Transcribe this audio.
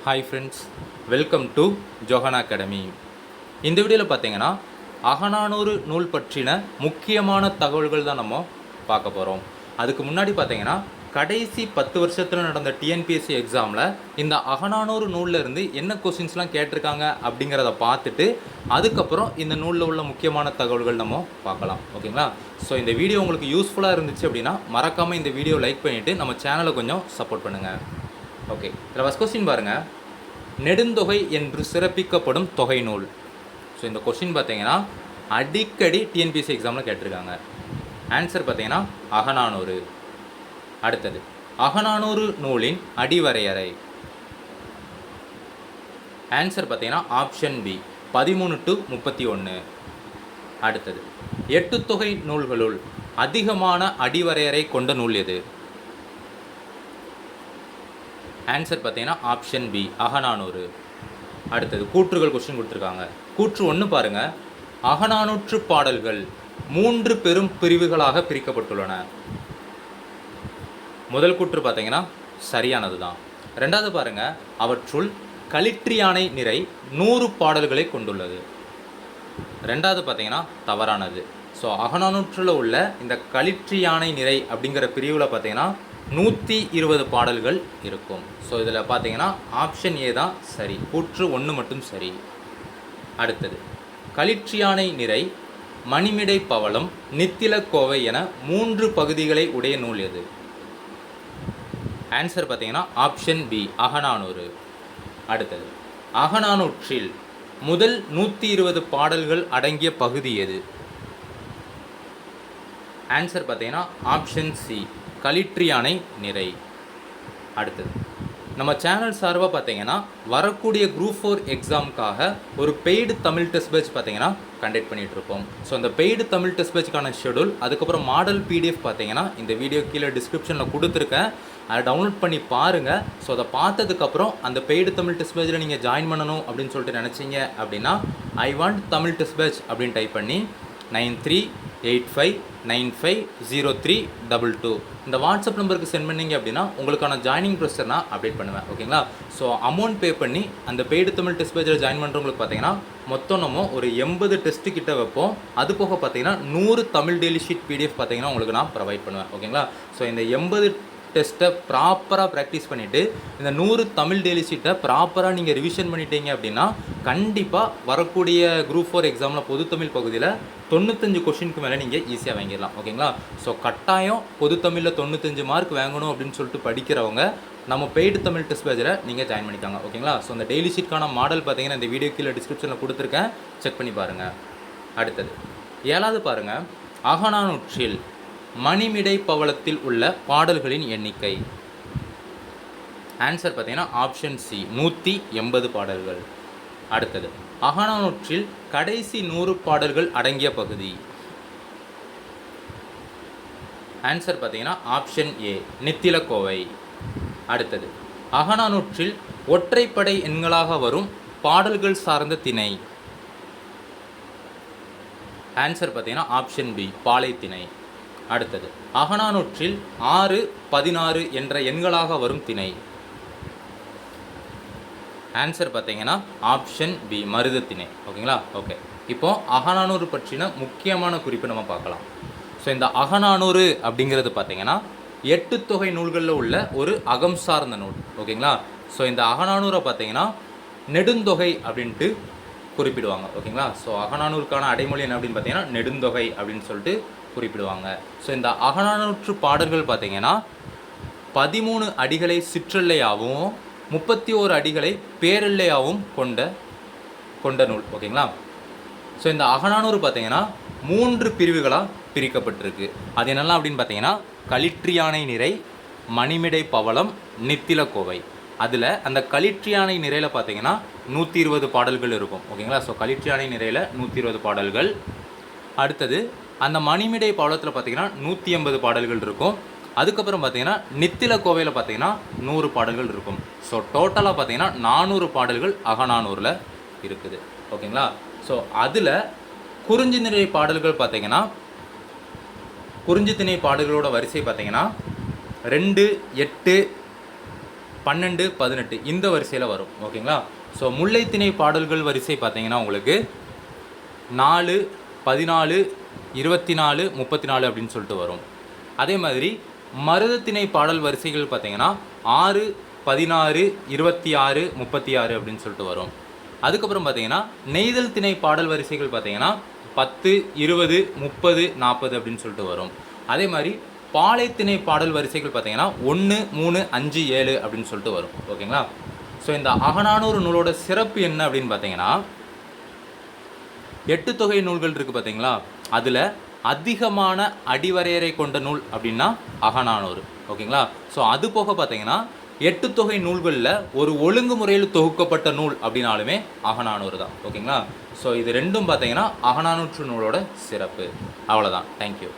Hi friends, welcome to Johanna Academy. இந்த வீடியோவில் பார்த்தீங்கன்னா அகநானூறு நூல் பற்றின முக்கியமான தகவல்கள் தான் நம்ம பார்க்க போகிறோம். அதுக்கு முன்னாடி பார்த்தீங்கன்னா கடைசி 10 வருஷத்தில் நடந்த டிஎன்பிஎஸ்சி எக்ஸாமில் இந்த அகநானூறு நூலில் இருந்து என்ன கொஸ்டின்ஸ்லாம் கேட்டிருக்காங்க அப்படிங்கிறத பார்த்துட்டு அதுக்கப்புறம் இந்த நூலில் உள்ள முக்கியமான தகவல்கள் நம்ம பார்க்கலாம். ஓகேங்களா? ஸோ இந்த வீடியோ உங்களுக்கு யூஸ்ஃபுல்லாக இருந்துச்சு அப்படின்னா மறக்காமல் இந்த வீடியோ லைக் பண்ணிவிட்டு நம்ம சேனலை கொஞ்சம் சப்போர்ட் பண்ணுங்கள். ஓகே, இதில் ஃபஸ்ட் கொஸ்டின் பாருங்கள். நெடுந்தொகை என்று சிறப்பிக்கப்படும் தொகை நூல். ஸோ இந்த கொஸ்டின் பார்த்தீங்கன்னா அடிக்கடி டிஎன்பிஎஸ்சி எக்ஸாமில் கேட்டிருக்காங்க. ஆன்சர் பார்த்தீங்கன்னா அகநானூறு. அடுத்தது, அகநானூறு நூலின் அடிவரையறை. ஆன்சர் பார்த்தீங்கன்னா ஆப்ஷன் பி 13 to 31. அடுத்தது, 8 தொகை நூல்களுள் அதிகமான அடிவரையறை கொண்ட நூல் எது? ஆன்சர் பார்த்தீங்கன்னா ஆப்ஷன் பி அகநானூறு. அடுத்தது, கூற்றுகள் கொஸ்டின் கொடுத்துருக்காங்க. கூற்று 1 பாருங்கள். அகநானூற்று பாடல்கள் 3 பெரும் பிரிவுகளாக பிரிக்கப்பட்டுள்ளன. முதல் கூற்று பார்த்தீங்கன்னா சரியானது தான். ரெண்டாவது பாருங்கள், அவற்றுள் களிற்றியானை நிறை 100 பாடல்களை கொண்டுள்ளது. ரெண்டாவது பார்த்தீங்கன்னா தவறானது. ஸோ அகநானூற்றில் உள்ள இந்த களிற்றியானை நிறை அப்படிங்கிற பிரிவில் பார்த்தீங்கன்னா 120 பாடல்கள் இருக்கும். ஸோ இதில் பார்த்தீங்கன்னா ஆப்ஷன் ஏ தான் சரி. கூற்று 1 மட்டும் சரி. அடுத்தது, களிற்றியானை நிறை, மணிமிடை பவளம், நித்திலக்கோவை என 3 பகுதிகளை உடைய நூல் எது? ஆன்சர் பார்த்தீங்கன்னா ஆப்ஷன் பி அகநானூறு. அடுத்தது, அகநானூற்றில் முதல் 120 பாடல்கள் அடங்கிய பகுதி எது? ஆன்சர் பார்த்தீங்கன்னா ஆப்ஷன் சி களிற்றியானை நிறை. அடுத்தது, நம்ம சேனல் சார்பாக பார்த்தீங்கன்னா வரக்கூடிய குரூப் 4 எக்ஸாமுக்காக ஒரு பெய்டு தமிழ் டெஸ்ட் பேட்ச் பார்த்தீங்கன்னா கண்டக்ட் பண்ணிகிட்ருக்கோம். ஸோ அந்த பெய்டு தமிழ் டெஸ்ட் பேட்சுக்கான ஷெடியூல், அதுக்கப்புறம் மாடல் பிடிஎஃப் பார்த்தீங்கன்னா இந்த வீடியோ கீழே டிஸ்கிரிப்ஷனில் கொடுத்துருக்கேன். அதை டவுன்லோட் பண்ணி பாருங்கள். ஸோ அதை பார்த்ததுக்கப்புறம் அந்த பெய்டு தமிழ் டெஸ்ட் பேட்சில் நீங்கள் ஜாயின் பண்ணணும் அப்படின்னு சொல்லிட்டு நினச்சிங்க அப்படின்னா I want Tamil test batch அப்படின்னு டைப் பண்ணி 9385950322 இந்த வாட்ஸ்அப் நம்பருக்கு சென்ட் பண்ணிங்க அப்படின்னா உங்களுக்கான ஜாயினிங் ப்ரொசீஜர் நான் அப்டேட் பண்ணுவேன். ஓகேங்களா? ஸோ அமௌண்ட் பே பண்ணி அந்த பெய்டு தமிழ் டெஸ்ட் பேஜில் ஜாயின் பண்ணுறவங்களுக்கு பார்த்தீங்கன்னா மொத்தம் நம்ம ஒரு 80 டெஸ்ட்டு கிட்ட வைப்போம். அது போக பார்த்தீங்கன்னா 100 தமிழ் டெய்லி ஷீட் பிடிஎஃப் பார்த்தீங்கன்னா உங்களுக்கு நான் ப்ரொவைட் பண்ணுவேன். ஓகேங்களா? ஸோ இந்த 80 டெஸ்ட்டை ப்ராப்பராக ப்ராக்டிஸ் பண்ணிவிட்டு இந்த 100 தமிழ் டெய்லி ஷீட்டை ப்ராப்பராக நீங்கள் ரிவிஷன் பண்ணிட்டீங்க அப்படின்னா கண்டிப்பாக வரக்கூடிய குரூப் 4 எக்ஸாமில் பொது தமிழ் பகுதியில் 95 கொஷினுக்கு மேலே நீங்கள் ஈஸியாக வாங்கிடலாம். ஓகேங்களா? ஸோ கட்டாயம் பொது தமிழில் 95 மார்க் வாங்கணும் அப்படின்னு சொல்லிட்டு படிக்கிறவங்க நம்ம பெய்டு தமிழ் டெஸ்ட் பேஜில் நீங்கள் ஜாயின் பண்ணிக்காங்க. ஓகேங்களா? ஸோ அந்த டெய்லி ஷீட்கான மாடல் பார்த்தீங்கன்னா இந்த வீடியோ கீழே டிஸ்கிரிப்ஷனில் கொடுத்துருக்கேன், செக் பண்ணி பாருங்கள். அடுத்தது, 7வது பாருங்கள். அகநானூற்றில் மணிமிடை பவளத்தில் உள்ள பாடல்களின் எண்ணிக்கை. ஆன்சர் பார்த்தீங்கன்னா ஆப்ஷன் சி 180 பாடல்கள். அடுத்தது, அகநானூற்றில் கடைசி 100 பாடல்கள் அடங்கிய பகுதி. ஆன்சர் பார்த்தீங்கன்னா ஆப்ஷன் ஏ நித்திலக்கோவை. அடுத்தது, அகநானூற்றில் ஒற்றைப்படை எண்களாக வரும் பாடல்கள் சார்ந்த திணை. ஆன்சர் பார்த்தீங்கன்னா ஆப்ஷன் பி பாலைத்திணை. அடுத்தது, அகநானூற்றில் 6, 16 என்ற எண்களாக வரும் திணை. ஆன்சர் பார்த்தீங்கன்னா ஆப்ஷன் பி மருதத்திணை. ஓகேங்களா? ஓகே, இப்போ அகநானூறு பற்றின முக்கியமான குறிப்பு நம்ம பார்க்கலாம். ஸோ இந்த அகநானூறு அப்படிங்கிறது பார்த்தீங்கன்னா 8 தொகை நூல்களில் உள்ள ஒரு அகம் சார்ந்த நூல். ஓகேங்களா? ஸோ இந்த அகநானூரை பார்த்தீங்கன்னா நெடுந்தொகை அப்படின்ட்டு குறிப்பிடுவாங்க. ஓகேங்களா? ஸோ அகநானூருக்கான அடைமொழி என்ன அப்படின்னு பார்த்தீங்கன்னா நெடுந்தொகை அப்படின்னு சொல்லிட்டு குறிப்பிடுவாங்க. ஸோ இந்த அகநானூற்று பாடல்கள் பார்த்தீங்கன்னா 13 அடிகளை சிற்றெல்லையாகவும் 31 அடிகளை பேரெல்லையாகவும் கொண்ட நூல். ஓகேங்களா? ஸோ இந்த அகநானூறு பார்த்தீங்கன்னா 3 பிரிவுகளாக பிரிக்கப்பட்டிருக்கு. அது என்னெல்லாம் அப்படின்னு பார்த்தீங்கன்னா களிற்றியானை நிறை, மணிமிடை பவளம், நித்திலக்கோவை. அதில் அந்த களிற்றியானை நிறையில் பார்த்தீங்கன்னா 120 பாடல்கள் இருக்கும். ஓகேங்களா? ஸோ களிற்றியானை நிறையில் 120 பாடல்கள். அடுத்தது, அந்த மணிமிடை பவளத்தில் பார்த்தீங்கன்னா 180 பாடல்கள் இருக்கும். அதுக்கப்புறம் பார்த்தீங்கன்னா நித்திலக்கோவையில் பார்த்தீங்கன்னா 100 பாடல்கள் இருக்கும். ஸோ டோட்டலாக பார்த்தீங்கன்னா 400 பாடல்கள் அகநானூரில் இருக்குது. ஓகேங்களா? ஸோ அதில் குறிஞ்சி திணை பாடல்கள் பார்த்தீங்கன்னா குறிஞ்சி திணை பாடல்களோட வரிசை பார்த்தீங்கன்னா 2, 8, 12, 18 இந்த வரிசையில் வரும். ஓகேங்களா? ஸோ முல்லைத்திணை பாடல்கள் வரிசை பார்த்தீங்கன்னா உங்களுக்கு 4, 14, 24, 34 அப்படின்னு சொல்லிட்டு வரும். அதே மாதிரி மருதத்திணை பாடல் வரிசைகள் பார்த்தீங்கன்னா 6, 16, 26, 36 அப்படின்னு சொல்லிட்டு வரும். அதுக்கப்புறம் பார்த்தீங்கன்னா நெய்தல் திணை பாடல் வரிசைகள் பார்த்தீங்கன்னா 10, 20, 30, 40 அப்படின்னு சொல்லிட்டு வரும். அதே மாதிரி பாலைத்திணை பாடல் வரிசைகள் பார்த்தீங்கன்னா 1, 3, 5, 7 அப்படின்னு சொல்லிட்டு வரும். ஓகேங்களா? ஸோ இந்த அகநானூறு நூலோட சிறப்பு என்ன அப்படின்னு பார்த்தீங்கன்னா 8 தொகை நூல்கள் இருக்குது பார்த்தீங்களா, அதில் அதிகமான அடிவரையறை கொண்ட நூல் அப்படின்னா அகநானூறு. ஓகேங்களா? ஸோ அது போக பார்த்தீங்கன்னா 8 தொகை நூல்களில் ஒரு ஒழுங்குமுறையில் தொகுக்கப்பட்ட நூல் அப்படின்னாலுமே அகநானூறு தான். ஓகேங்களா? ஸோ இது ரெண்டும் பார்த்தீங்கன்னா அகநானூற்று நூலோட சிறப்பு. அவ்வளோதான். தேங்க்யூ.